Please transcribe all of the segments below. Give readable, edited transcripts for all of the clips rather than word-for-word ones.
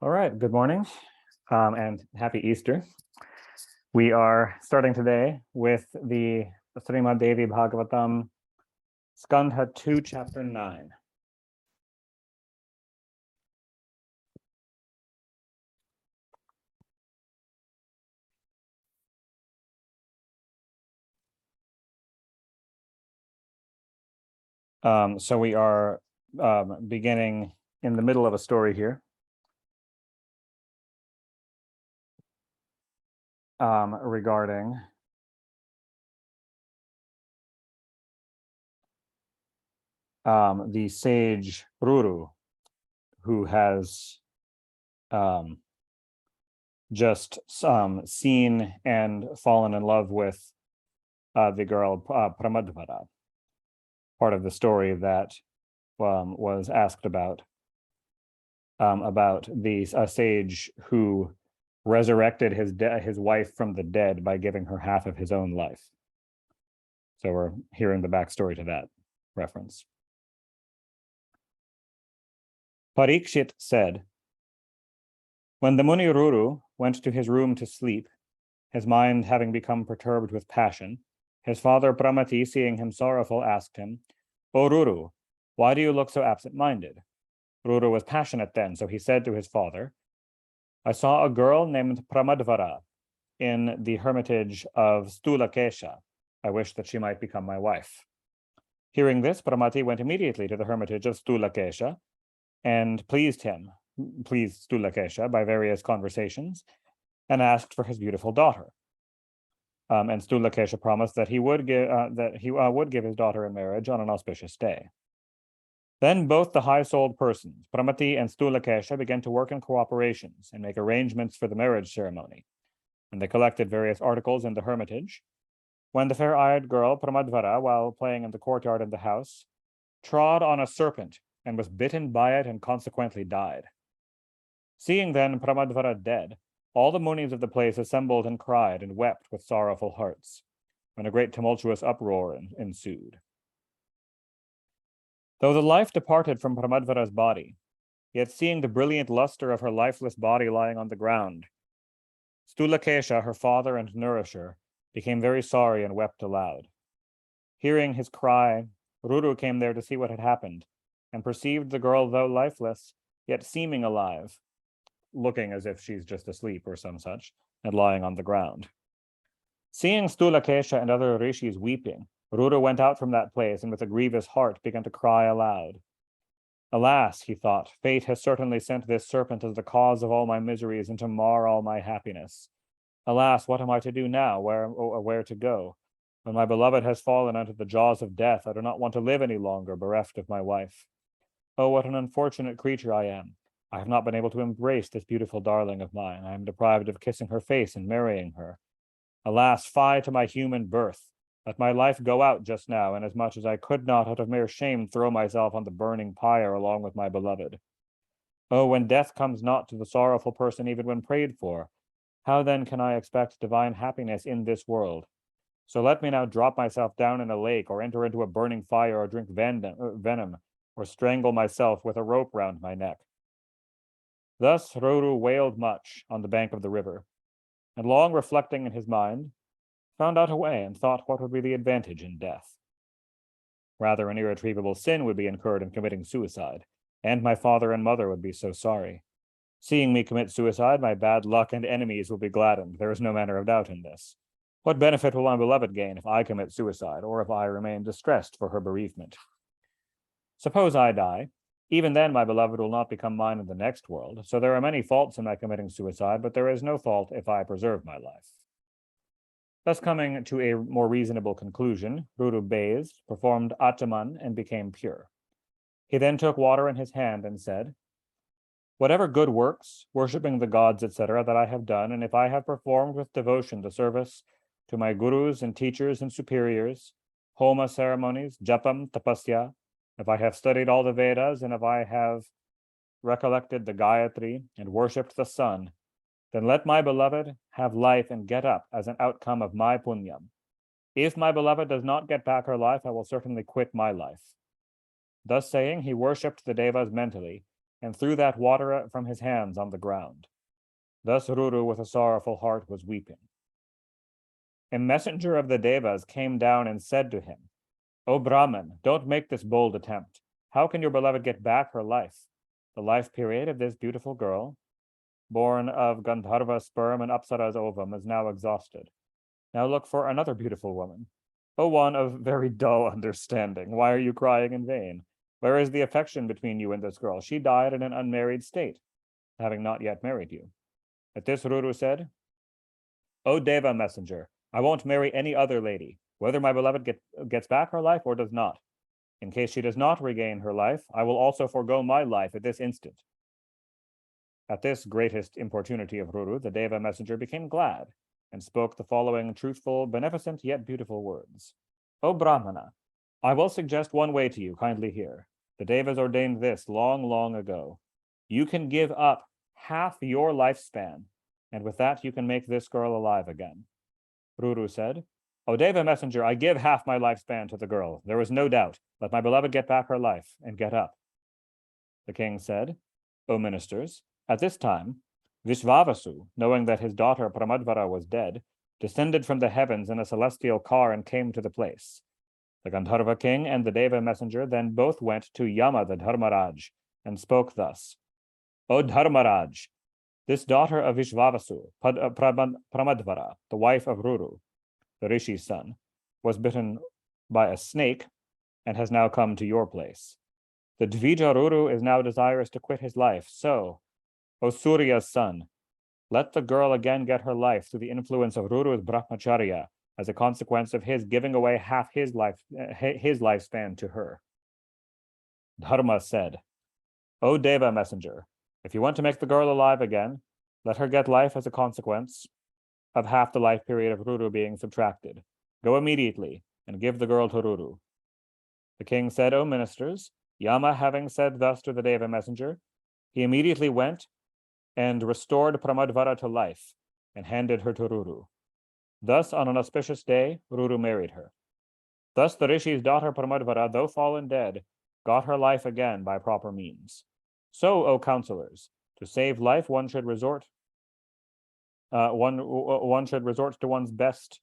All right, good morning and happy Easter. We are starting today with the Srimad Devi Bhagavatam, Skandha 2, Chapter 9. So we are beginning in the middle of a story here. Regarding the sage Ruru, who has just seen and fallen in love with the girl Pramadvara, part of the story that was asked about the sage who resurrected his wife from the dead by giving her half of his own life. So we're hearing the backstory to that reference. Parikshit said, when the Muni Ruru went to his room to sleep, his mind having become perturbed with passion, his father Pramati, seeing him sorrowful, asked him, O Ruru, why do you look so absent-minded? Ruru was passionate then, so he said to his father, I saw a girl named Pramadvara in the hermitage of Stulakesha. I wish that she might become my wife. Hearing this, Pramati went immediately to the hermitage of Stulakesha and pleased Stulakesha by various conversations and asked for his beautiful daughter. And Stulakesha promised that he would give his daughter in marriage on an auspicious day. Then both the high-souled persons, Pramati and Stulakesha, began to work in cooperations and make arrangements for the marriage ceremony. And they collected various articles in the hermitage. When the fair-eyed girl, Pramadvara, while playing in the courtyard of the house, trod on a serpent and was bitten by it and consequently died. Seeing then Pramadvara dead, all the munis of the place assembled and cried and wept with sorrowful hearts, when a great tumultuous uproar ensued. Though the life departed from Pramadvara's body, yet seeing the brilliant luster of her lifeless body lying on the ground, Stulakesha, her father and nourisher, became very sorry and wept aloud. Hearing his cry, Ruru came there to see what had happened, and perceived the girl, though lifeless, yet seeming alive, looking as if she's just asleep or some such, and lying on the ground. Seeing Stulakesha and other rishis weeping, Ruru went out from that place and with a grievous heart began to cry aloud. Alas, he thought, fate has certainly sent this serpent as the cause of all my miseries and to mar all my happiness. Alas, what am I to do now? Where to go? When my beloved has fallen into the jaws of death, I do not want to live any longer, bereft of my wife. Oh, what an unfortunate creature I am. I have not been able to embrace this beautiful darling of mine. I am deprived of kissing her face and marrying her. Alas, fie to my human birth. Let my life go out just now, inasmuch as I could not, out of mere shame, throw myself on the burning pyre along with my beloved. Oh, when death comes not to the sorrowful person even when prayed for, how then can I expect divine happiness in this world? So let me now drop myself down in a lake, or enter into a burning fire, or drink venom, or strangle myself with a rope round my neck. Thus Ruru wailed much on the bank of the river, and long reflecting in his mind, found out a way and thought what would be the advantage in death. Rather, an irretrievable sin would be incurred in committing suicide, and my father and mother would be so sorry. Seeing me commit suicide, my bad luck and enemies will be gladdened. There is no manner of doubt in this. What benefit will my beloved gain if I commit suicide, or if I remain distressed for her bereavement? Suppose I die. Even then, my beloved will not become mine in the next world. So there are many faults in my committing suicide, but there is no fault if I preserve my life. Thus coming to a more reasonable conclusion, Ruru bathed, performed Ataman, and became pure. He then took water in his hand and said, whatever good works, worshipping the gods, etc., that I have done, and if I have performed with devotion the service to my gurus and teachers and superiors, homa ceremonies, japam, tapasya, if I have studied all the Vedas, and if I have recollected the Gayatri and worshipped the sun, then let my beloved have life and get up as an outcome of my punyam. If my beloved does not get back her life, I will certainly quit my life. Thus saying, he worshipped the devas mentally, and threw that water from his hands on the ground. Thus Ruru, with a sorrowful heart, was weeping. A messenger of the Devas came down and said to him, "O Brahman, don't make this bold attempt. How can your beloved get back her life? The life period of this beautiful girl, born of Gandharva's sperm and Apsara's ovum, is now exhausted. Now look for another beautiful woman. O one of very dull understanding, why are you crying in vain? Where is the affection between you and this girl? She died in an unmarried state, having not yet married you." At this Ruru said, "O Deva messenger, I won't marry any other lady, whether my beloved gets back her life or does not. In case she does not regain her life, I will also forego my life at this instant." At this greatest importunity of Ruru, the Deva messenger became glad and spoke the following truthful, beneficent, yet beautiful words. "O Brahmana, I will suggest one way to you, kindly hear. The Devas ordained this long, long ago. You can give up half your lifespan, and with that you can make this girl alive again." Ruru said, "O Deva messenger, I give half my lifespan to the girl. There is no doubt. Let my beloved get back her life and get up." The king said, "O ministers, at this time, Vishvavasu, knowing that his daughter Pramadvara was dead, descended from the heavens in a celestial car and came to the place. The Gandharva king and the Deva messenger then both went to Yama the Dharmaraj and spoke thus. "O Dharmaraj, this daughter of Vishvavasu, Pramadvara, the wife of Ruru, the Rishi's son, was bitten by a snake and has now come to your place. The Dvija Ruru is now desirous to quit his life, so, O Surya's son, let the girl again get her life through the influence of Ruru's brahmacharya as a consequence of his giving away half his lifespan to her." Dharma said, "O Deva messenger, if you want to make the girl alive again, let her get life as a consequence of half the life period of Ruru being subtracted. Go immediately and give the girl to Ruru." The king said, "O ministers, Yama having said thus to the Deva messenger, he immediately went and restored Pramadvara to life and handed her to Ruru. Thus, on an auspicious day, Ruru married her. Thus the Rishi's daughter Pramadvara, though fallen dead, got her life again by proper means. So, O counselors, to save life, one should resort to one's best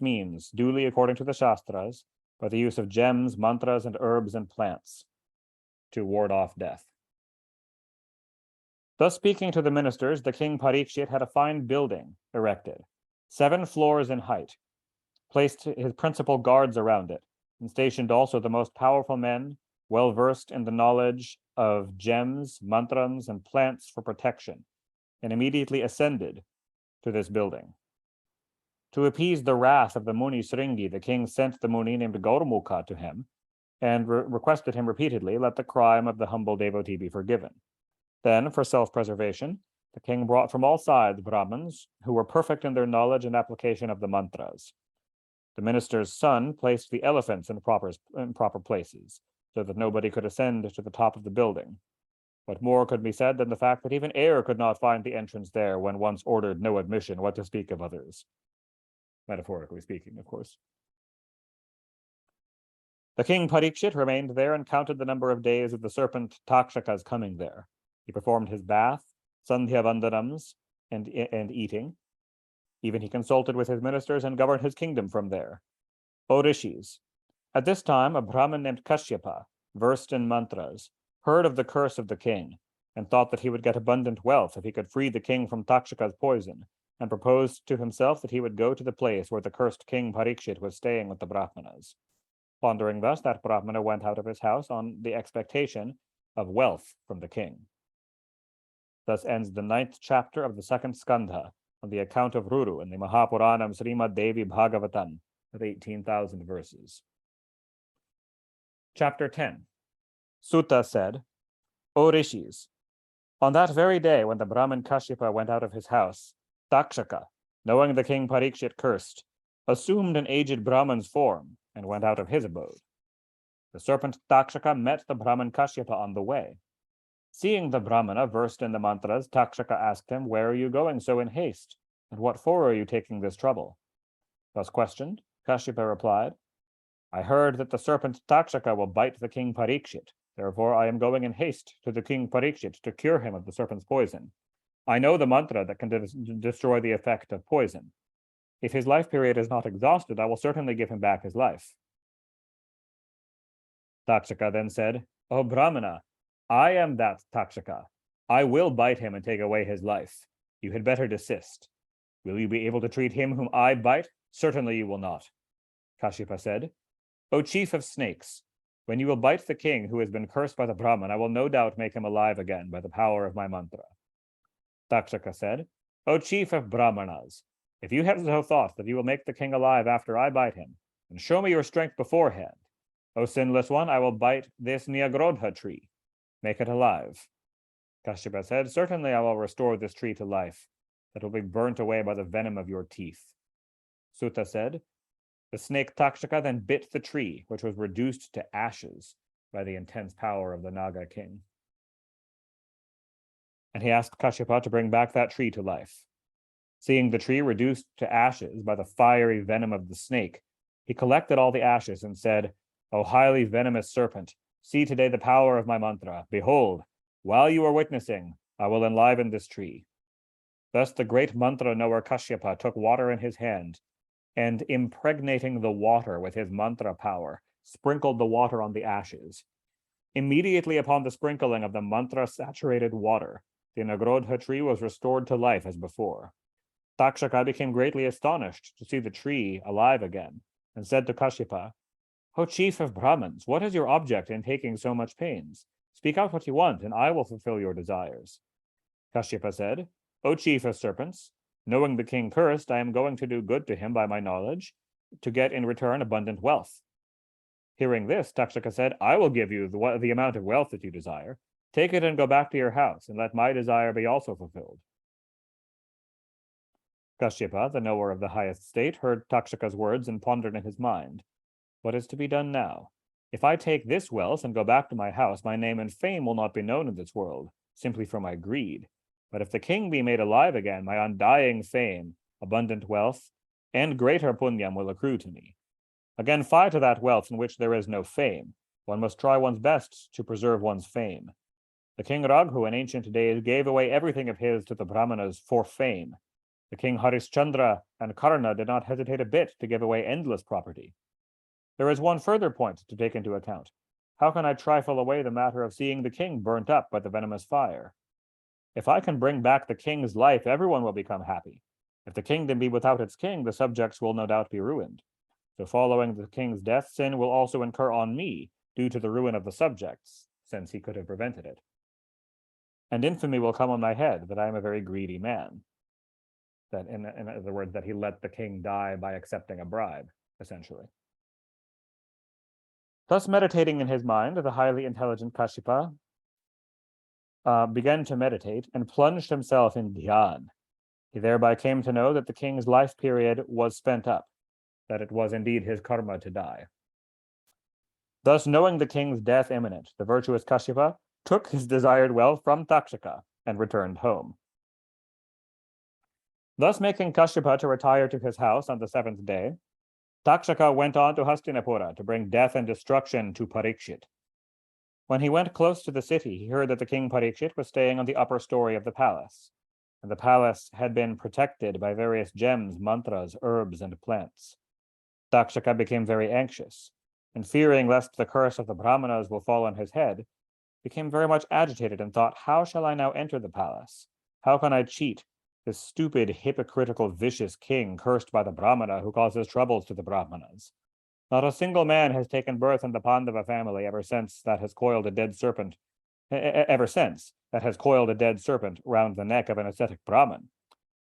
means, duly according to the Shastras, by the use of gems, mantras, and herbs and plants to ward off death." Thus speaking to the ministers, the king Parikshit had a fine building erected, 7 floors in height, placed his principal guards around it, and stationed also the most powerful men, well versed in the knowledge of gems, mantras, and plants for protection, and immediately ascended to this building. To appease the wrath of the Muni Sringi, the king sent the Muni named Gaurmukha to him, and requested him repeatedly, let the crime of the humble devotee be forgiven. Then, for self-preservation, the king brought from all sides Brahmins who were perfect in their knowledge and application of the mantras. The minister's son placed the elephants in proper places, so that nobody could ascend to the top of the building. What more could be said than the fact that even air could not find the entrance there when once ordered no admission, what to speak of others? Metaphorically speaking, of course. The king Parikshit remained there and counted the number of days of the serpent Takshaka's coming there. He performed his bath, sandhya vandanams, and eating. Even he consulted with his ministers and governed his kingdom from there. O Rishis, at this time a Brahmin named Kashyapa, versed in mantras, heard of the curse of the king, and thought that he would get abundant wealth if he could free the king from Takshaka's poison, and proposed to himself that he would go to the place where the cursed king Parikshit was staying with the Brahmanas. Pondering thus, that Brahmana went out of his house on the expectation of wealth from the king. Thus ends the 9th chapter of the 2nd skandha on the account of Ruru in the Mahapuranam Srimad Devi Bhagavatam with 18,000 verses. Chapter 10. Sutta said, O Rishis, on that very day when the Brahmin Kashyapa went out of his house, Takshaka, knowing the king Parikshit cursed, assumed an aged Brahman's form and went out of his abode. The serpent Takshaka met the Brahmin Kashyapa on the way. Seeing the Brahmana versed in the mantras, Takshaka asked him, where are you going so in haste, and what for are you taking this trouble? Thus questioned, Kashyapa replied, I heard that the serpent Takshaka will bite the king Parikshit, Therefore, I am going in haste to the king Parikshit to cure him of the serpent's poison. I know the mantra that can destroy the effect of poison. If his life period is not exhausted, I will certainly give him back his life. Takshaka then said, O Brahmana, I am that Takshaka. I will bite him and take away his life. You had better desist. Will you be able to treat him whom I bite? Certainly you will not. Kashyapa said, O chief of snakes, when you will bite the king who has been cursed by the Brahman, I will no doubt make him alive again by the power of my mantra. Takshaka said, O chief of Brahmanas, if you have no thought that you will make the king alive after I bite him, then show me your strength beforehand. O sinless one, I will bite this Nyagrodha tree. Make it alive. Kashyapa said, Certainly I will restore this tree to life, that will be burnt away by the venom of your teeth. Sutta said, The snake Takshaka then bit the tree, which was reduced to ashes by the intense power of the Naga king. And he asked Kashyapa to bring back that tree to life. Seeing the tree reduced to ashes by the fiery venom of the snake, he collected all the ashes and said, O highly venomous serpent, see today the power of my mantra. Behold, while you are witnessing, I will enliven this tree. Thus the great mantra knower Kashyapa took water in his hand, and impregnating the water with his mantra power, sprinkled the water on the ashes. Immediately upon the sprinkling of the mantra-saturated water, the Nyagrodha tree was restored to life as before. Takshaka became greatly astonished to see the tree alive again, and said to Kashyapa, O chief of Brahmins, what is your object in taking so much pains? Speak out what you want, and I will fulfill your desires. Kashyapa said, O chief of serpents, knowing the king cursed, I am going to do good to him by my knowledge, to get in return abundant wealth. Hearing this, Takshaka said, I will give you the amount of wealth that you desire. Take it and go back to your house, and let my desire be also fulfilled. Kashyapa, the knower of the highest state, heard Takshaka's words and pondered in his mind, What is to be done now? If I take this wealth and go back to my house, my name and fame will not be known in this world, simply for my greed. But if the king be made alive again, my undying fame, abundant wealth, and greater punyam will accrue to me. Again, fie to that wealth in which there is no fame. One must try one's best to preserve one's fame. The king Raghu in ancient days gave away everything of his to the Brahmanas for fame. The king Harishchandra and Karna did not hesitate a bit to give away endless property. There is one further point to take into account. How can I trifle away the matter of seeing the king burnt up by the venomous fire? If I can bring back the king's life, everyone will become happy. If the kingdom be without its king, the subjects will no doubt be ruined. So following the king's death, sin will also incur on me due to the ruin of the subjects, since he could have prevented it. And infamy will come on my head that I am a very greedy man. That, in other words, that he let the king die by accepting a bribe, essentially. Thus meditating in his mind, the highly intelligent Kashyapa began to meditate and plunged himself in dhyan. He thereby came to know that the king's life period was spent up, that it was indeed his karma to die. Thus, knowing the king's death imminent, the virtuous Kashyapa took his desired wealth from Takshaka and returned home. Thus making Kashyapa to retire to his house on the 7th day, Takshaka went on to Hastinapura to bring death and destruction to Parikshit. When he went close to the city, he heard that the king Parikshit was staying on the upper story of the palace, and the palace had been protected by various gems, mantras, herbs, and plants. Takshaka became very anxious, and fearing lest the curse of the Brahmanas will fall on his head, became very much agitated and thought, how shall I now enter the palace? How can I cheat this stupid, hypocritical, vicious king cursed by the Brahmana who causes troubles to the Brahmanas? Not a single man has taken birth in the Pandava family ever since that has coiled a dead serpent round the neck of an ascetic Brahmin.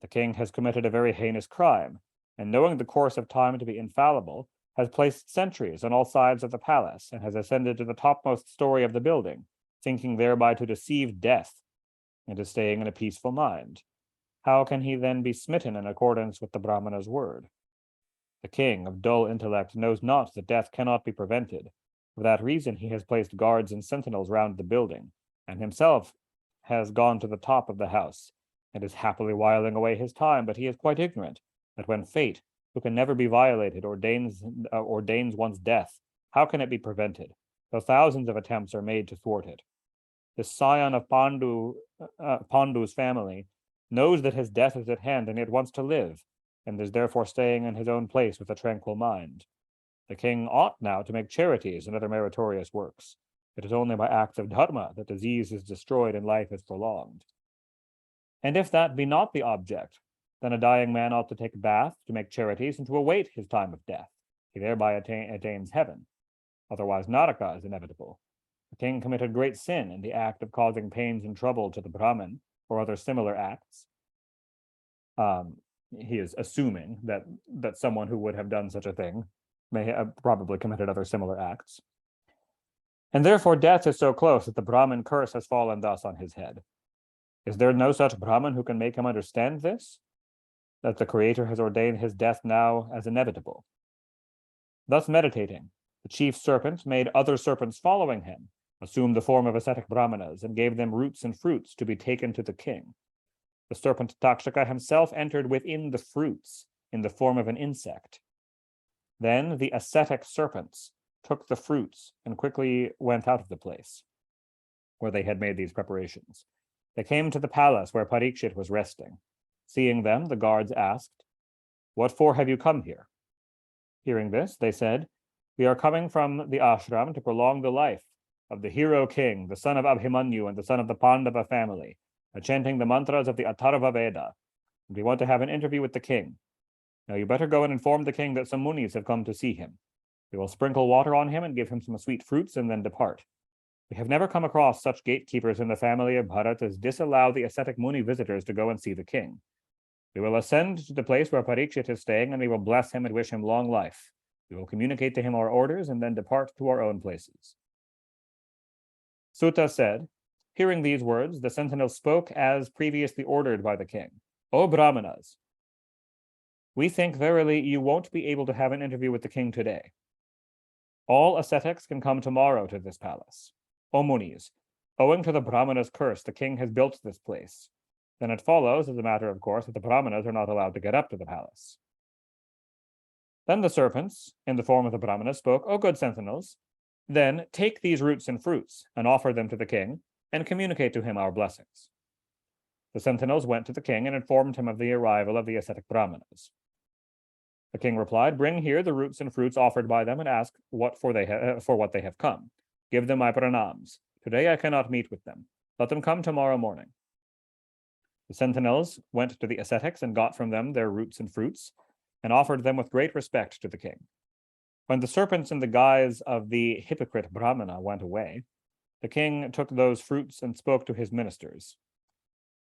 The king has committed a very heinous crime, and knowing the course of time to be infallible, has placed sentries on all sides of the palace and has ascended to the topmost story of the building, thinking thereby to deceive death, and is staying in a peaceful mind. How can he then be smitten in accordance with the Brahmana's word? The king of dull intellect knows not that death cannot be prevented. For that reason he has placed guards and sentinels round the building, and himself has gone to the top of the house, and is happily whiling away his time, but he is quite ignorant that when fate, who can never be violated, ordains one's death, how can it be prevented? though thousands of attempts are made to thwart it. This scion of Pandu's family knows that his death is at hand and yet wants to live, and is therefore staying in his own place with a tranquil mind. The king ought now to make charities and other meritorious works. It is only by acts of dharma that disease is destroyed and life is prolonged. And if that be not the object, then a dying man ought to take a bath, to make charities, and to await his time of death. He thereby attains heaven. Otherwise, Naraka is inevitable. The king committed great sin in the act of causing pains and trouble to the Brahmin, or other similar acts. He is assuming that someone who would have done such a thing may have probably committed other similar acts. And therefore death is so close that the Brahmin curse has fallen thus on his head. Is there no such Brahmin who can make him understand this? That the Creator has ordained his death now as inevitable. Thus meditating, the chief serpent made other serpents following him, assumed the form of ascetic brahmanas, and gave them roots and fruits to be taken to the king. The serpent Takshaka himself entered within the fruits in the form of an insect. Then the ascetic serpents took the fruits and quickly went out of the place where they had made these preparations. They came to the palace where Parikshit was resting. Seeing them, the guards asked, "What for have you come here?" Hearing this, they said, "We are coming from the ashram to prolong the life of the hero king, the son of Abhimanyu and the son of the Pandava family, chanting the mantras of the Atharva Veda, and we want to have an interview with the king. Now you better go and inform the king that some munis have come to see him. We will sprinkle water on him and give him some sweet fruits and then depart. We have never come across such gatekeepers in the family of Bharat as disallow the ascetic muni visitors to go and see the king. We will ascend to the place where Parikshit is staying, and we will bless him and wish him long life. We will communicate to him our orders and then depart to our own places." Sutta said, hearing these words, the sentinel spoke as previously ordered by the king. "O Brahmanas, we think verily you won't be able to have an interview with the king today. All ascetics can come tomorrow to this palace. O Munis, owing to the Brahmanas' curse, the king has built this place. Then it follows, as a matter of course, that the Brahmanas are not allowed to get up to the palace." Then the serpents, in the form of the Brahmanas, spoke, "O good sentinels, then take these roots and fruits and offer them to the king and communicate to him our blessings." The sentinels went to the king and informed him of the arrival of the ascetic Brahmanas. The king replied, "Bring here the roots and fruits offered by them and ask for what they have come. Give them my pranams. Today I cannot meet with them. Let them come tomorrow morning." The sentinels went to the ascetics and got from them their roots and fruits, and offered them with great respect to the king. When the serpents in the guise of the hypocrite Brahmana went away, the king took those fruits and spoke to his ministers.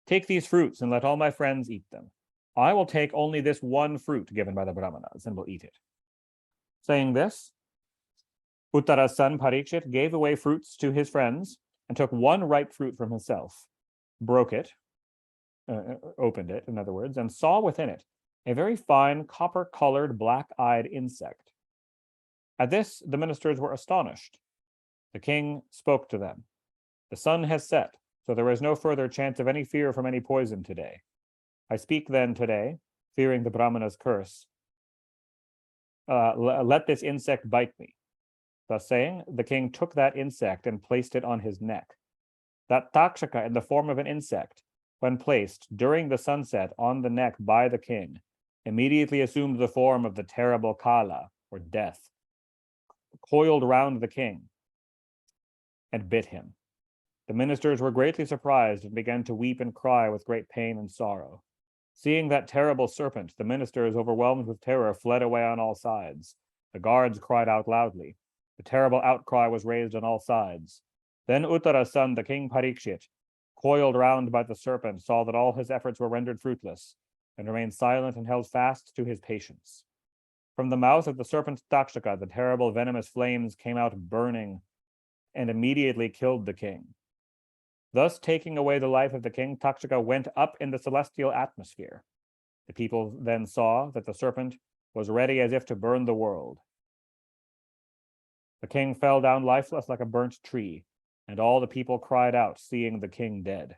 "Take these fruits and let all my friends eat them. I will take only this one fruit given by the Brahmanas and will eat it." Saying this, Uttara's son Parikshit gave away fruits to his friends and took one ripe fruit from himself, broke it, opened it, in other words, and saw within it a very fine copper-colored black-eyed insect. At this, the ministers were astonished. The king spoke to them. "The sun has set, so there is no further chance of any fear from any poison today. I speak then today, fearing the Brahmana's curse. Let this insect bite me." Thus saying, the king took that insect and placed it on his neck. That takshaka in the form of an insect, when placed during the sunset on the neck by the king, immediately assumed the form of the terrible Kala, or death, coiled round the king and bit him. The ministers were greatly surprised and began to weep and cry with great pain and sorrow. Seeing that terrible serpent, the ministers, overwhelmed with terror, fled away on all sides. The guards cried out loudly. The terrible outcry was raised on all sides. Then Uttara's son, the king Parikshit, coiled round by the serpent, saw that all his efforts were rendered fruitless, and remained silent and held fast to his patience. From the mouth of the serpent Takshaka, the terrible venomous flames came out burning and immediately killed the king. Thus, taking away the life of the king, Takshaka went up in the celestial atmosphere. The people then saw that the serpent was ready as if to burn the world. The king fell down lifeless like a burnt tree, and all the people cried out, seeing the king dead.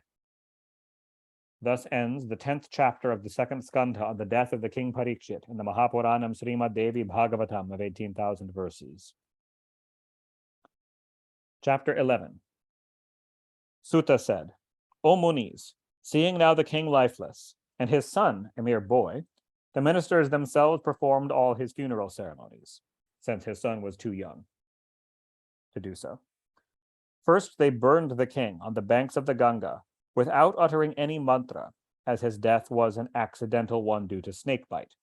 Thus ends the 10th chapter of the second skandha on the death of the king Parikshit in the Mahapuranam Srimad Devi Bhagavatam of 18,000 verses. Chapter 11. Sutta said, O Munis, seeing now the king lifeless, and his son a mere boy, the ministers themselves performed all his funeral ceremonies, since his son was too young to do so. First, they burned the king on the banks of the Ganga without uttering any mantra, as his death was an accidental one due to snakebite,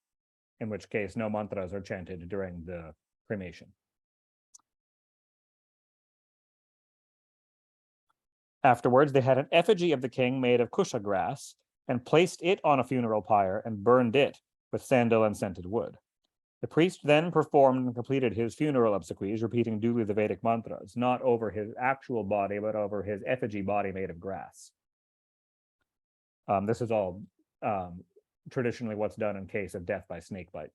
in which case no mantras are chanted during the cremation. Afterwards, they had an effigy of the king made of kusha grass and placed it on a funeral pyre and burned it with sandal and scented wood. The priest then performed and completed his funeral obsequies, repeating duly the Vedic mantras, not over his actual body, but over his effigy body made of grass. This is all traditionally what's done in case of death by snakebite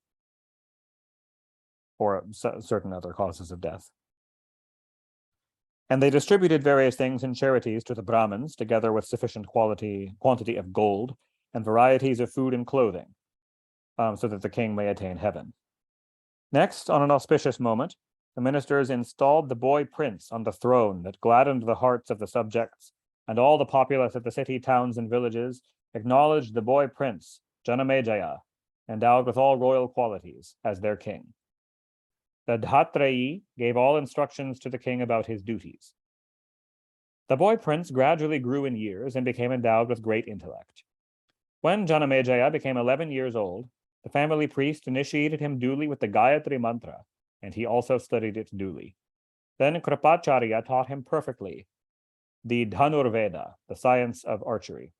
or certain other causes of death. And they distributed various things in charities to the Brahmins, together with sufficient quantity of gold and varieties of food and clothing, so that the king may attain heaven. Next, on an auspicious moment, the ministers installed the boy prince on the throne that gladdened the hearts of the subjects, and all the populace of the city, towns, and villages acknowledged the boy prince, Janamejaya, endowed with all royal qualities, as their king. The Dhatreyi gave all instructions to the king about his duties. The boy prince gradually grew in years and became endowed with great intellect. When Janamejaya became 11 years old, the family priest initiated him duly with the Gayatri mantra, and he also studied it duly. Then Kripacharya taught him perfectly the Dhanurveda, the science of archery,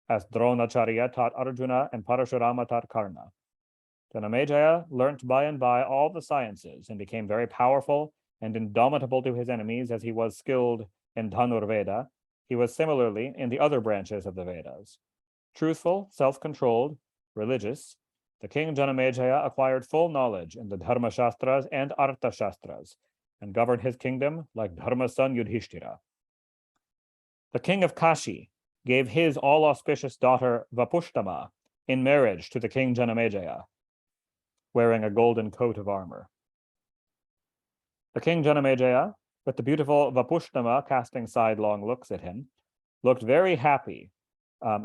as Dronacharya taught Arjuna and Parashurama taught Karna. Janamejaya learnt by and by all the sciences and became very powerful and indomitable to his enemies as he was skilled in Dhanurveda. He was similarly in the other branches of the Vedas. Truthful, self-controlled, religious, the king Janamejaya acquired full knowledge in the Dharma Shastras and Artha Shastras and governed his kingdom like Dharma's son Yudhishthira. The king of Kashi gave his all-auspicious daughter Vapushtama in marriage to the king Janamejaya, wearing a golden coat of armor. The king Janamejaya, with the beautiful Vapushtama casting sidelong looks at him, looked very happy,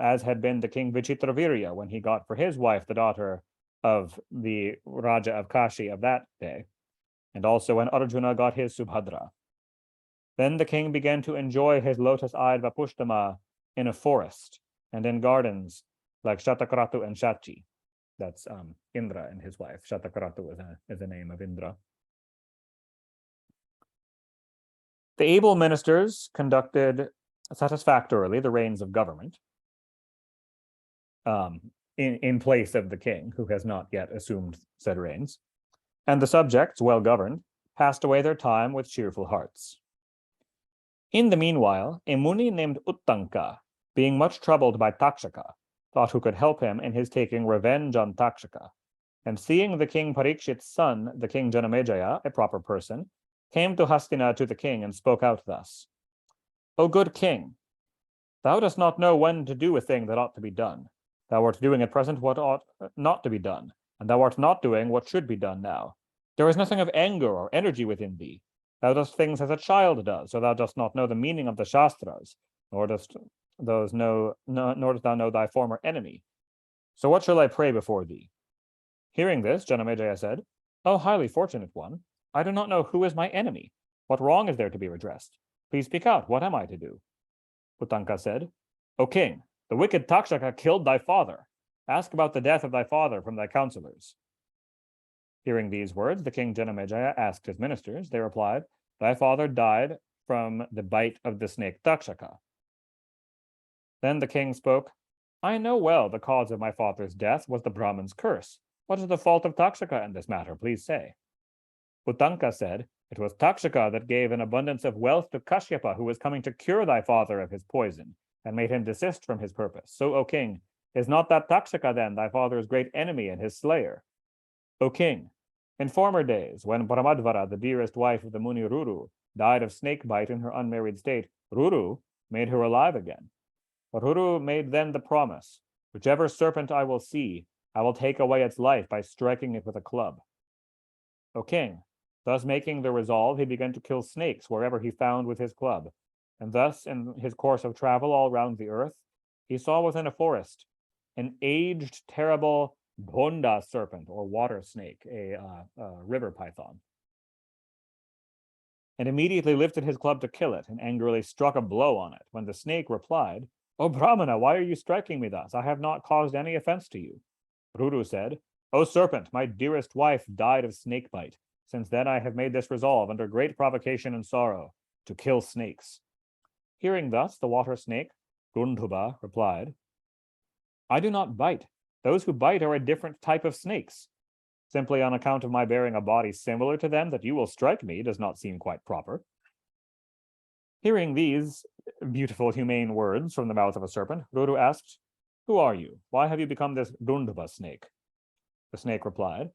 as had been the king Vichitravirya when he got for his wife the daughter of the Raja of Kashi of that day, and also when Arjuna got his Subhadra. Then the king began to enjoy his lotus-eyed Vapushtama in a forest and in gardens like Shatakratu and Shachi. That's Indra and his wife. Shatakratu is a name of Indra. The able ministers conducted satisfactorily the reins of government in place of the king, who has not yet assumed said reins, and the subjects, well governed, passed away their time with cheerful hearts. In the meanwhile, a Muni named Uttanka, being much troubled by Takshaka, thought who could help him in his taking revenge on Takshaka, and seeing the king Parikshit's son, the king Janamejaya, a proper person, came to Hastina to the king and spoke out thus: O good king, thou dost not know when to do a thing that ought to be done. Thou art doing at present what ought not to be done, and thou art not doing what should be done now. There is nothing of anger or energy within thee. Thou dost things as a child does, so thou dost not know the meaning of the Shastras, nor dost thou know thy former enemy. So what shall I pray before thee? Hearing this, Janamejaya said, O highly fortunate one, I do not know who is my enemy. What wrong is there to be redressed? Please speak out. What am I to do? Uttanka said, O king, the wicked Takshaka killed thy father. Ask about the death of thy father from thy counselors. Hearing these words, the king Janamejaya asked his ministers. They replied, Thy father died from the bite of the snake Takshaka. Then the king spoke, I know well the cause of my father's death was the Brahman's curse. What is the fault of Takshaka in this matter? Please say. Uttanka said, It was Takshaka that gave an abundance of wealth to Kashyapa, who was coming to cure thy father of his poison, and made him desist from his purpose. So, O king, is not that Takshaka then thy father's great enemy and his slayer? O king, in former days, when Paramadvara, the dearest wife of the Muni Ruru, died of snake bite in her unmarried state, Ruru made her alive again. But Ruru made then the promise, whichever serpent I will see, I will take away its life by striking it with a club. O king, Thus, making the resolve, he began to kill snakes wherever he found with his club. And thus, in his course of travel all round the earth, he saw within a forest an aged, terrible Bhonda serpent, or water snake, a river python, and immediately lifted his club to kill it, and angrily struck a blow on it, when the snake replied, "O Brahmana, why are you striking me thus? I have not caused any offense to you." Ruru said, "O serpent, my dearest wife died of snake bite. Since then I have made this resolve, under great provocation and sorrow, to kill snakes." Hearing thus, the water snake, Gundhuba, replied, "I do not bite. Those who bite are a different type of snakes. Simply on account of my bearing a body similar to them, that you will strike me does not seem quite proper." Hearing these beautiful, humane words from the mouth of a serpent, Ruru asked, "Who are you? Why have you become this Gundhuba snake?" The snake replied,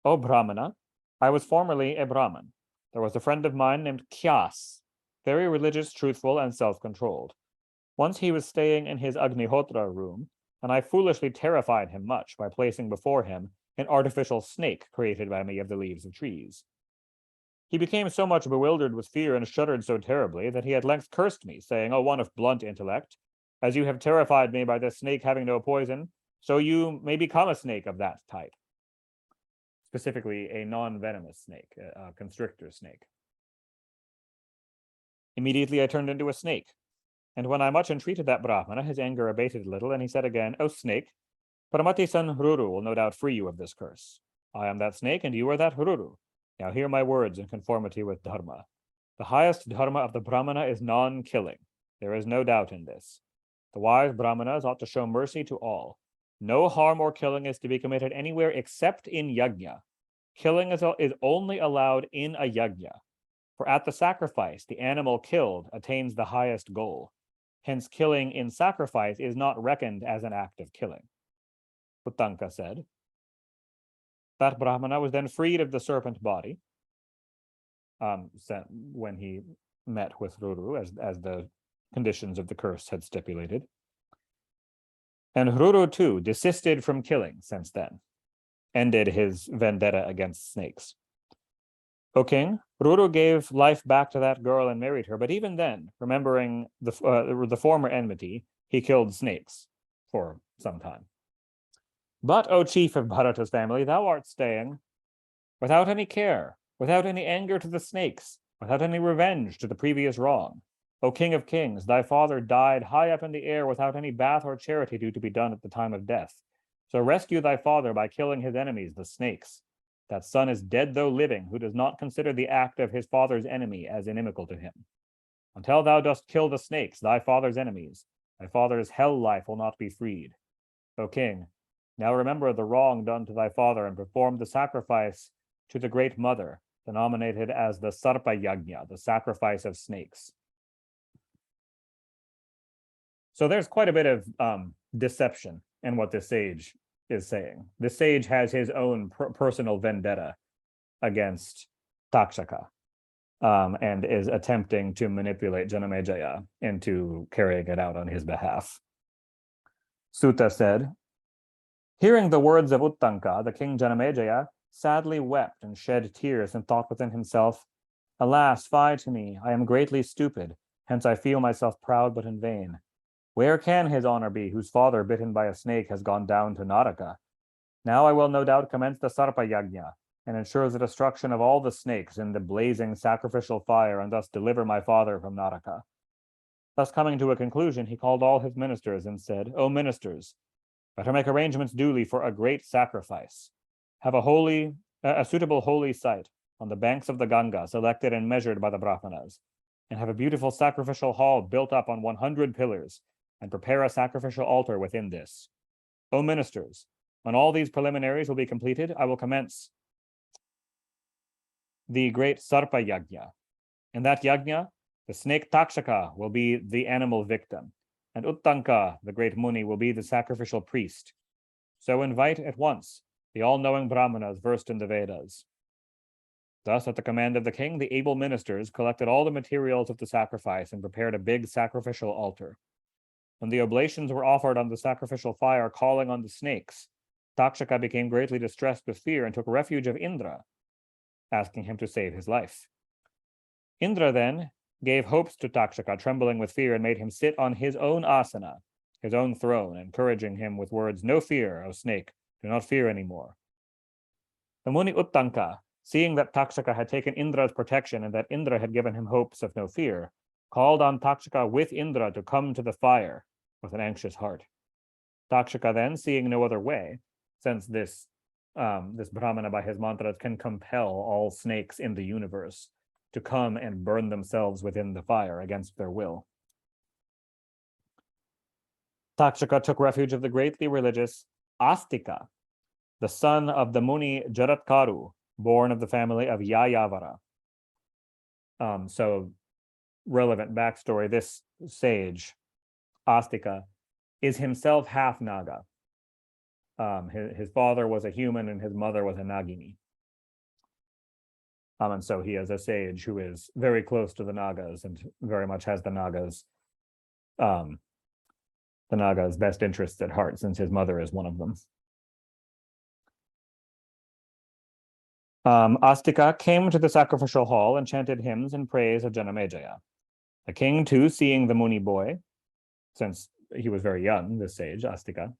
"O Brahmana, I was formerly a Brahmin. There was a friend of mine named Kyas, very religious, truthful, and self-controlled. Once he was staying in his Agnihotra room, and I foolishly terrified him much by placing before him an artificial snake created by me of the leaves of trees. He became so much bewildered with fear and shuddered so terribly that he at length cursed me, saying, 'O one of blunt intellect, as you have terrified me by this snake having no poison, so you may become a snake of that type.'" Specifically, a non-venomous snake, a constrictor snake. "Immediately I turned into a snake, and when I much entreated that Brahmana, his anger abated a little, and he said again, 'O snake, Paramati-san Ruru will no doubt free you of this curse. I am that snake, and you are that Ruru. Now hear my words in conformity with Dharma. The highest Dharma of the Brahmana is non-killing. There is no doubt in this. The wise Brahmanas ought to show mercy to all. No harm or killing is to be committed anywhere except in yajna. Killing is only allowed in a yajna. For at the sacrifice, the animal killed attains the highest goal. Hence, killing in sacrifice is not reckoned as an act of killing." Uttanka said. That Brahmana was then freed of the serpent body when he met with Ruru, as the conditions of the curse had stipulated. And Ruru too desisted from killing since then, ended his vendetta against snakes. "O king, Ruru gave life back to that girl and married her, but even then, remembering the former enmity, he killed snakes for some time. But, O chief of Bharata's family, thou art staying without any care, without any anger to the snakes, without any revenge to the previous wrong. O king of kings, thy father died high up in the air without any bath or charity due to be done at the time of death. So rescue thy father by killing his enemies, the snakes. That son is dead though living, who does not consider the act of his father's enemy as inimical to him. Until thou dost kill the snakes, thy father's enemies, thy father's hell life will not be freed. O king, now remember the wrong done to thy father and perform the sacrifice to the great mother, denominated as the Sarpa Yajna, the sacrifice of snakes." So there's quite a bit of deception in what this sage is saying. The sage has his own personal vendetta against Takshaka, and is attempting to manipulate Janamejaya into carrying it out on his behalf. Sutta said, "Hearing the words of Uttanka, the king Janamejaya sadly wept and shed tears and thought within himself, 'Alas, fie to me, I am greatly stupid, hence I feel myself proud but in vain. Where can his honor be, whose father, bitten by a snake, has gone down to Naraka? Now I will no doubt commence the Sarpa Yajna, and ensure the destruction of all the snakes in the blazing sacrificial fire, and thus deliver my father from Naraka.' Thus coming to a conclusion, he called all his ministers and said, 'O ministers, better make arrangements duly for a great sacrifice. Have a suitable holy site on the banks of the Ganga, selected and measured by the Brahmanas, and have a beautiful sacrificial hall built up on 100 pillars, and prepare a sacrificial altar within this. O ministers, when all these preliminaries will be completed, I will commence the great Sarpa Yajna. In that Yajna, the snake Takshaka will be the animal victim, and Uttanka, the great Muni, will be the sacrificial priest. So invite at once the all-knowing Brahmanas versed in the Vedas.' Thus, at the command of the king, the able ministers collected all the materials of the sacrifice and prepared a big sacrificial altar. When the oblations were offered on the sacrificial fire, calling on the snakes, Takshaka became greatly distressed with fear and took refuge of Indra. asking him to save his life. Indra then gave hopes to Takshaka, trembling with fear, and made him sit on his own asana, his own throne, encouraging him with words, "No fear, O snake, do not fear anymore." The Muni Uttanka, seeing that Takshaka had taken Indra's protection and that Indra had given him hopes of no fear, called on Takshaka with Indra to come to the fire with an anxious heart. Takshaka then, seeing no other way, since this Brahmana by his mantras can compel all snakes in the universe to come and burn themselves within the fire against their will. Takshaka took refuge of the greatly religious Astika, the son of the Muni Jaratkaru, born of the family of Yayavara. So, relevant backstory, this sage, Astika, is himself half Naga. His father was a human and his mother was a Nagini. And so he is a sage who is very close to the Nagas and very much has the Nagas' best interests at heart, since his mother is one of them. Astika came to the sacrificial hall and chanted hymns in praise of Janamejaya. The king, too, seeing the Muni boy, since he was very young, this sage, Astika,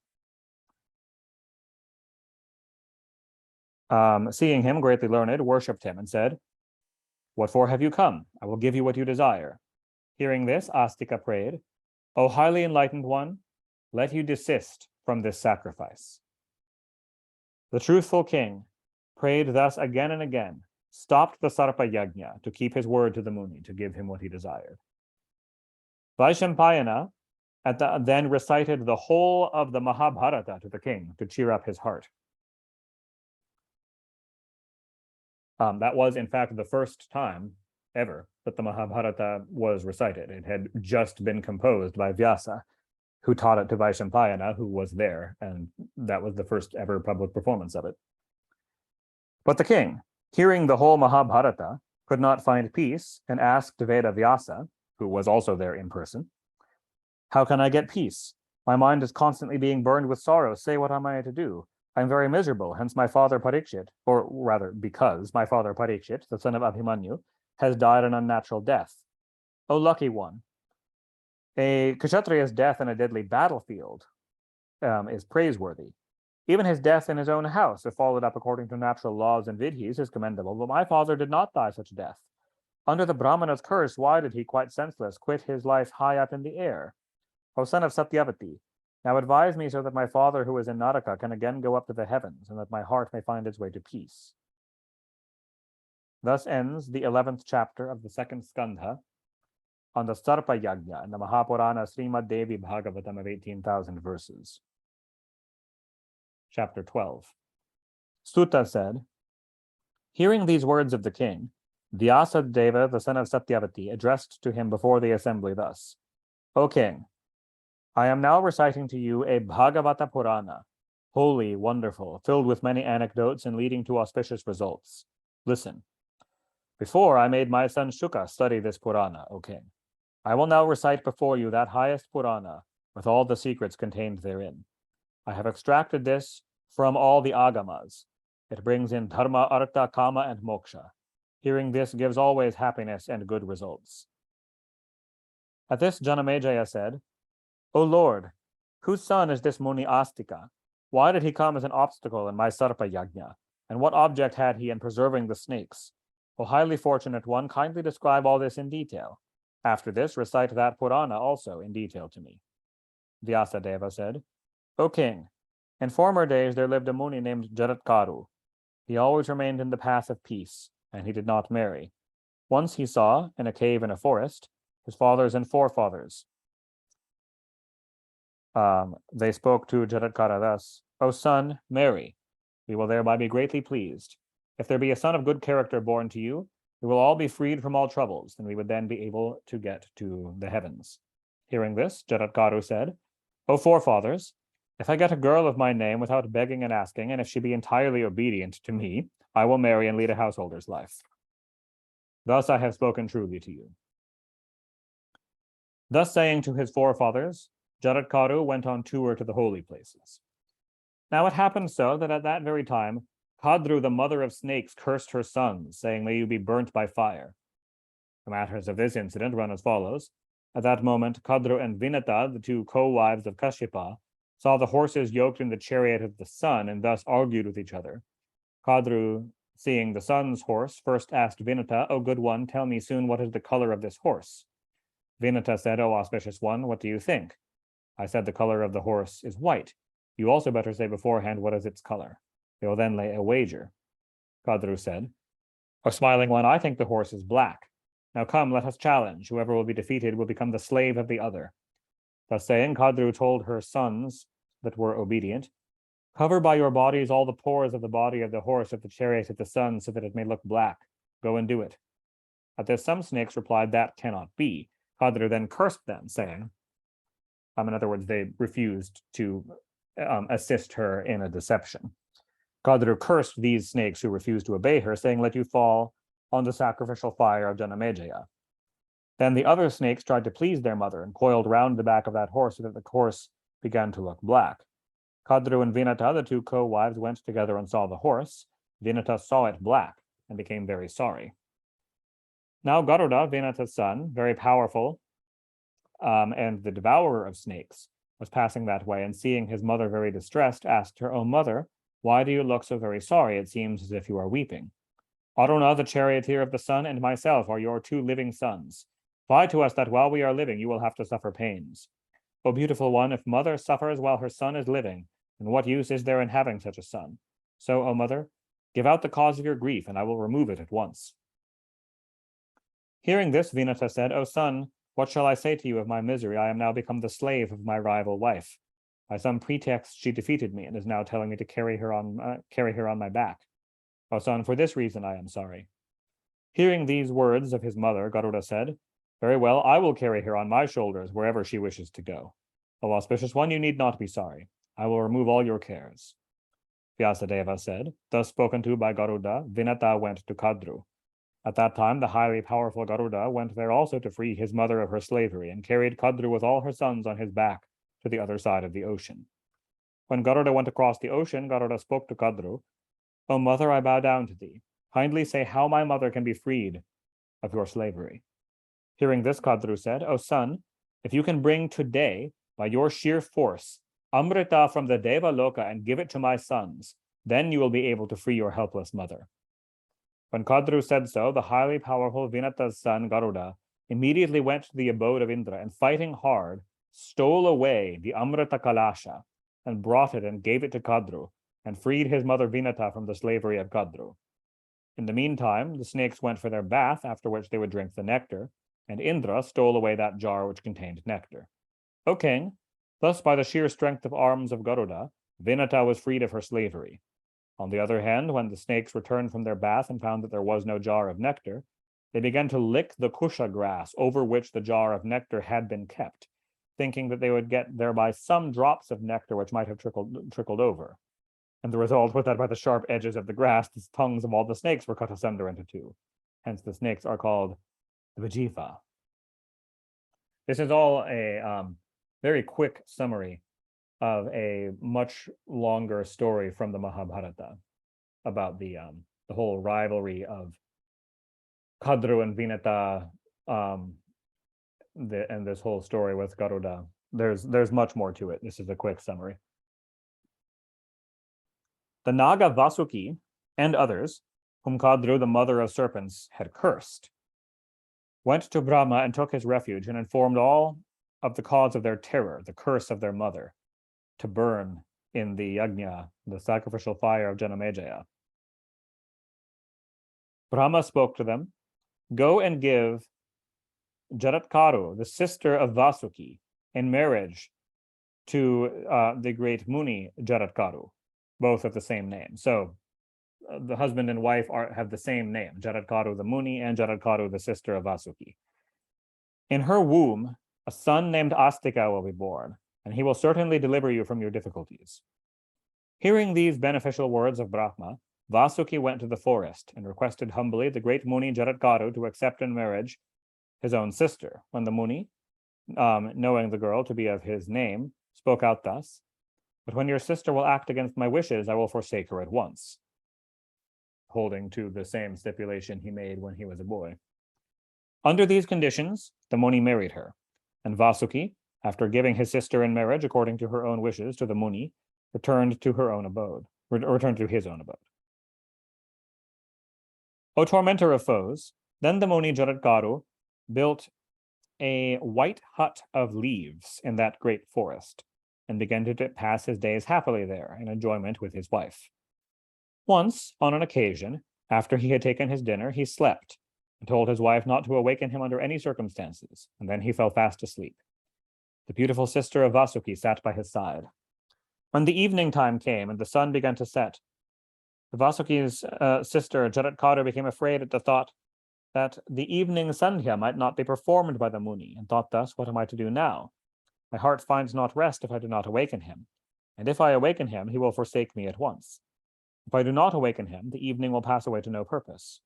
seeing him greatly learned, worshipped him and said, "What for have you come? I will give you what you desire." Hearing this, Astika prayed, "O highly enlightened one, let you desist from this sacrifice." The truthful king prayed thus again and again, stopped the Sarpa Yajna to keep his word to the Muni, to give him what he desired. Vaishampayana then recited the whole of the Mahabharata to the king to cheer up his heart. That was, in fact, the first time ever that the Mahabharata was recited. It had just been composed by Vyasa, who taught it to Vaishampayana, who was there, and that was the first ever public performance of it. But the king, hearing the whole Mahabharata, could not find peace and asked Veda Vyasa, who was also there in person, "How can I get peace? My mind is constantly being burned with sorrow. Say, what am I to do? I'm very miserable, hence my father Parikshit, or rather because my father Parikshit, the son of Abhimanyu, has died an unnatural death. O lucky one, a Kshatriya's death in a deadly battlefield is praiseworthy. Even his death in his own house, if followed up according to natural laws and vidhis, is commendable, but my father did not die such death. Under the Brahmana's curse, why did he, quite senseless, quit his life high up in the air? O son of Satyavati, now advise me so that my father who is in Naraka can again go up to the heavens, and that my heart may find its way to peace." Thus ends the 11th chapter of the second skandha on the Sarpa Yajna in the Mahapurana Srimad Devi Bhagavatam of 18,000 verses. Chapter 12. Suta said, hearing these words of the king, Vyasadeva, the son of Satyavati, addressed to him before the assembly thus, "O king, I am now reciting to you a Bhagavata Purana, holy, wonderful, filled with many anecdotes and leading to auspicious results. Listen. Before I made my son Shuka study this Purana, O king. I will now recite before you that highest Purana with all the secrets contained therein. I have extracted this from all the agamas. It brings in dharma, artha, kama, and moksha. Hearing this gives always happiness and good results." At this, Janamejaya said, "O Lord, whose son is this Muni Astika? Why did he come as an obstacle in my Sarpa Yajna? And what object had he in preserving the snakes? O highly fortunate one, kindly describe all this in detail. After this, recite that Purana also in detail to me." Vyasadeva said, "O king, in former days there lived a Muni named Jaratkaru. He always remained in the path of peace, and he did not marry. Once he saw, in a cave in a forest, his fathers and forefathers. They spoke to Jaratkara thus, "O son, marry. We will thereby be greatly pleased. If there be a son of good character born to you, we will all be freed from all troubles, and we would then be able to get to the heavens." Hearing this, Jaratkaru said, "O forefathers, if I get a girl of my name without begging and asking, and if she be entirely obedient to me, I will marry and lead a householder's life. Thus I have spoken truly to you." Thus saying to his forefathers, Jaratkaru went on tour to the holy places. Now it happened so that at that very time, Kadru, the mother of snakes, cursed her sons, saying, "May you be burnt by fire." The matters of this incident run as follows. At that moment, Kadru and Vinata, the two co-wives of Kashyapa, saw the horses yoked in the chariot of the sun and thus argued with each other. Kadru, seeing the sun's horse, first asked Vinata, "O good one, tell me soon what is the color of this horse." Vinata said, "O auspicious one, what do you think?" I said, "The color of the horse is white. You also better say beforehand what is its color. They will then lay a wager." Kadru said, "O smiling one, I think the horse is black. Now come, let us challenge. Whoever will be defeated will become the slave of the other." Thus saying, Kadru told her sons that were obedient, "Cover by your bodies all the pores of the body of the horse of the chariot of the sun so that it may look black. Go and do it." At this, some snakes replied, "That cannot be." Kadru then cursed them, saying, in other words, they refused to assist her in a deception. Kadru cursed these snakes who refused to obey her, saying, "Let you fall on the sacrificial fire of Janamejaya." Then the other snakes tried to please their mother and coiled round the back of that horse so that the horse began to look black. Kadru and Vinata, the two co-wives, went together and saw the horse. Vinata saw it black and became very sorry. Now Garuda, Vinata's son, very powerful, and the devourer of snakes, was passing that way, and seeing his mother very distressed, asked her, "O mother, why do you look so very sorry? It seems as if you are weeping." "Aruna, the charioteer of the sun, and myself are your two living sons. Fly to us that while we are living, you will have to suffer pains." "O beautiful one, if mother suffers while her son is living, then what use is there in having such a son? So, O mother, give out the cause of your grief, and I will remove it at once." Hearing this, Vinata said, "O son, what shall I say to you of my misery? I am now become the slave of my rival wife. By some pretext, she defeated me and is now telling me to carry her on my back. O son, for this reason I am sorry." Hearing these words of his mother, Garuda said, "Very well, I will carry her on my shoulders wherever she wishes to go. O auspicious one, you need not be sorry. I will remove all your cares." Vyasadeva said, "Thus spoken to by Garuda, Vinata went to Kadru. At that time, the highly powerful Garuda went there also to free his mother of her slavery, and carried Kadru with all her sons on his back to the other side of the ocean. When Garuda went across the ocean, Garuda spoke to Kadru, "O mother, I bow down to thee. Kindly say how my mother can be freed of your slavery." Hearing this, Kadru said, "O son, if you can bring today, by your sheer force, Amrita from the Deva Loka and give it to my sons, then you will be able to free your helpless mother." When Kadru said so, the highly powerful Vinata's son, Garuda, immediately went to the abode of Indra and, fighting hard, stole away the Amrita Kalasha and brought it and gave it to Kadru and freed his mother Vinata from the slavery of Kadru. In the meantime, the snakes went for their bath, after which they would drink the nectar, and Indra stole away that jar which contained nectar. O king, thus by the sheer strength of arms of Garuda, Vinata was freed of her slavery. On the other hand, when the snakes returned from their bath and found that there was no jar of nectar, they began to lick the kusha grass over which the jar of nectar had been kept, thinking that they would get thereby some drops of nectar which might have trickled over. And the result was that by the sharp edges of the grass, the tongues of all the snakes were cut asunder into two. Hence the snakes are called the Vajiva. This is all a very quick summary of a much longer story from the Mahabharata about the whole rivalry of Kadru and Vinata, and this whole story with Garuda. There's much more to it. This is a quick summary. The Naga Vasuki and others, whom Kadru, the mother of serpents, had cursed, went to Brahma and took his refuge and informed all of the cause of their terror, the curse of their mother, to burn in the yajna, the sacrificial fire of Janamejaya. Brahma spoke to them, "Go and give Jaratkaru, the sister of Vasuki, in marriage to the great Muni Jaratkaru," both of the same name. So the husband and wife have the same name, Jaratkaru the Muni and Jaratkaru the sister of Vasuki. "In her womb, a son named Astika will be born, and he will certainly deliver you from your difficulties." Hearing these beneficial words of Brahma, Vasuki went to the forest and requested humbly the great Muni Jaratkaru to accept in marriage his own sister. When the Muni, knowing the girl to be of his name, spoke out thus, "But when your sister will act against my wishes, I will forsake her at once." holding to the same stipulation he made when he was a boy. Under these conditions, the Muni married her, and Vasuki, after giving his sister in marriage according to her own wishes to the Muni, returned to his own abode. O tormentor of foes, then the Muni Jaradkaru built a white hut of leaves in that great forest, and began to pass his days happily there in enjoyment with his wife. Once, on an occasion, after he had taken his dinner, he slept, and told his wife not to awaken him under any circumstances, and then he fell fast asleep. The beautiful sister of Vasuki sat by his side. When the evening time came and the sun began to set, Vasuki's sister Jaradkaru became afraid at the thought that the evening sandhya might not be performed by the Muni, and thought thus, what am I to do now? My heart finds not rest if I do not awaken him, and if I awaken him, he will forsake me at once. If I do not awaken him, the evening will pass away to no purpose.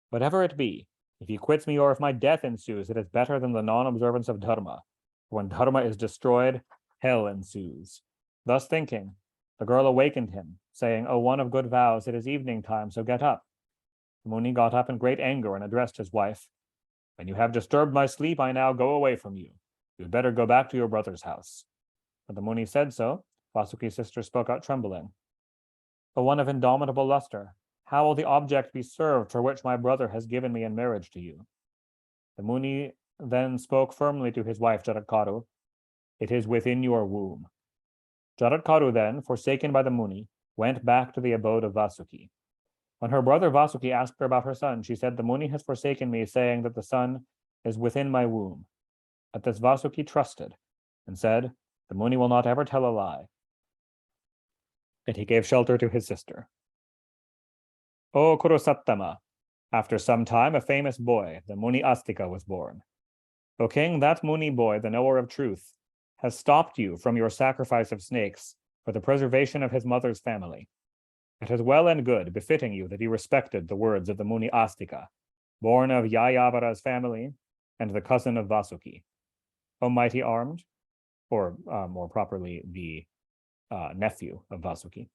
Whatever it be, if he quits me or if my death ensues, it is better than the non-observance of dharma. When dharma is destroyed, hell ensues. Thus thinking, the girl awakened him, saying, O one of good vows, it is evening time, so get up. The Muni got up in great anger and addressed his wife. When you have disturbed my sleep, I now go away from you. You had better go back to your brother's house. When the Muni said so, Vasuki's sister spoke out trembling. O one of indomitable luster, how will the object be served for which my brother has given me in marriage to you? The Muni then spoke firmly to his wife Jaradkaru, it is within your womb. Jaradkaru then, forsaken by the Muni, went back to the abode of Vasuki. When her brother Vasuki asked her about her son, she said, the Muni has forsaken me, saying that the son is within my womb. At this Vasuki trusted, and said, the Muni will not ever tell a lie. And he gave shelter to his sister. O Kurusattama, after some time a famous boy, the Muni Astika, was born. O king, that Muni boy, the knower of truth, has stopped you from your sacrifice of snakes for the preservation of his mother's family. It is well and good, befitting you that you respected the words of the Muni Astika, born of Yayavara's family and the cousin of Vasuki. O mighty armed, or more properly, the nephew of Vasuki.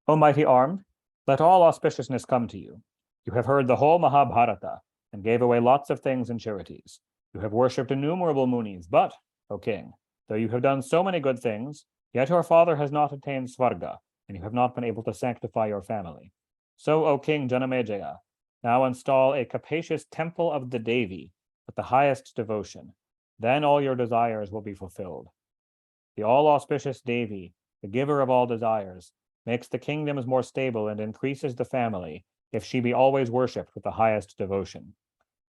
O mighty armed, let all auspiciousness come to you. You have heard the whole Mahabharata and gave away lots of things and charities. You have worshipped innumerable Munis, but, O king, though you have done so many good things, yet your father has not attained Svarga, and you have not been able to sanctify your family. So, O king Janamejaya, now install a capacious temple of the Devi with the highest devotion. Then all your desires will be fulfilled. The all-auspicious Devi, the giver of all desires, makes the kingdoms more stable and increases the family if she be always worshipped with the highest devotion.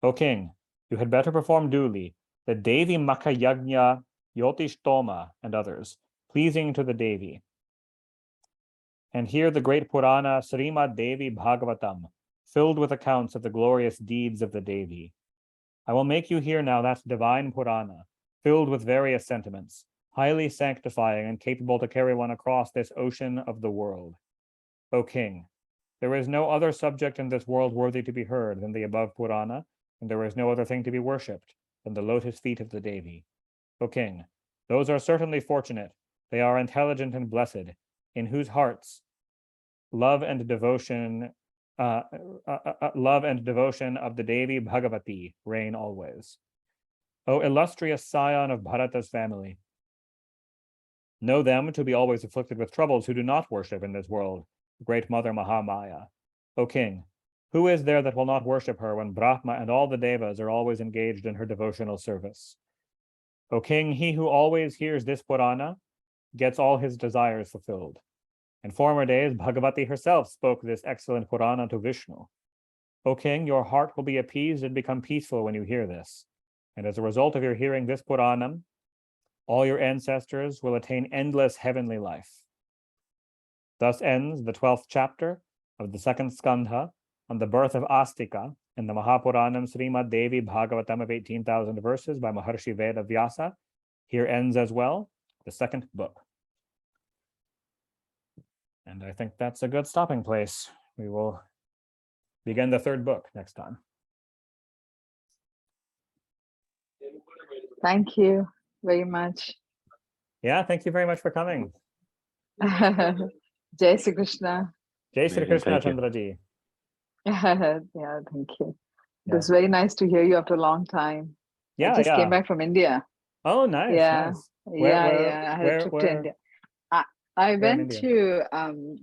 O king, you had better perform duly the Devi Makayagnya, Yotishtoma, and others, pleasing to the Devi. And here the great Purana Srimad Devi Bhagavatam, filled with accounts of the glorious deeds of the Devi. I will make you hear now that divine Purana, filled with various sentiments, highly sanctifying and capable to carry one across this ocean of the world. O king, there is no other subject in this world worthy to be heard than the above Purana, and there is no other thing to be worshipped than the lotus feet of the Devi. O king, those are certainly fortunate, they are intelligent and blessed, in whose hearts love and devotion of the Devi Bhagavati reign always. O illustrious scion of Bharata's family, know them to be always afflicted with troubles who do not worship in this world, great mother Mahamaya. O king, who is there that will not worship her when Brahma and all the Devas are always engaged in her devotional service? O king, he who always hears this Purana gets all his desires fulfilled. In former days, Bhagavati herself spoke this excellent Purana to Vishnu. O king, your heart will be appeased and become peaceful when you hear this. And as a result of your hearing this Puranam, all your ancestors will attain endless heavenly life. Thus ends the 12th chapter of the second skandha on the birth of Astika in the Mahapuranam Srimad Devi Bhagavatam of 18,000 verses by Maharshi Veda Vyasa. Here ends as well the second book. And I think that's a good stopping place. We will begin the third book next time. Thank you very much. Yeah, thank you very much for coming. Jai Sri Krishna. Jai Sri Krishna, Thank you. Chandraji. Yeah, thank you. It Yeah. was very nice to hear you after a long time. I Yeah, just came yeah. back from India. Oh, nice, Yeah, nice. yeah. I had a trip to Where India. I, I where in went India? to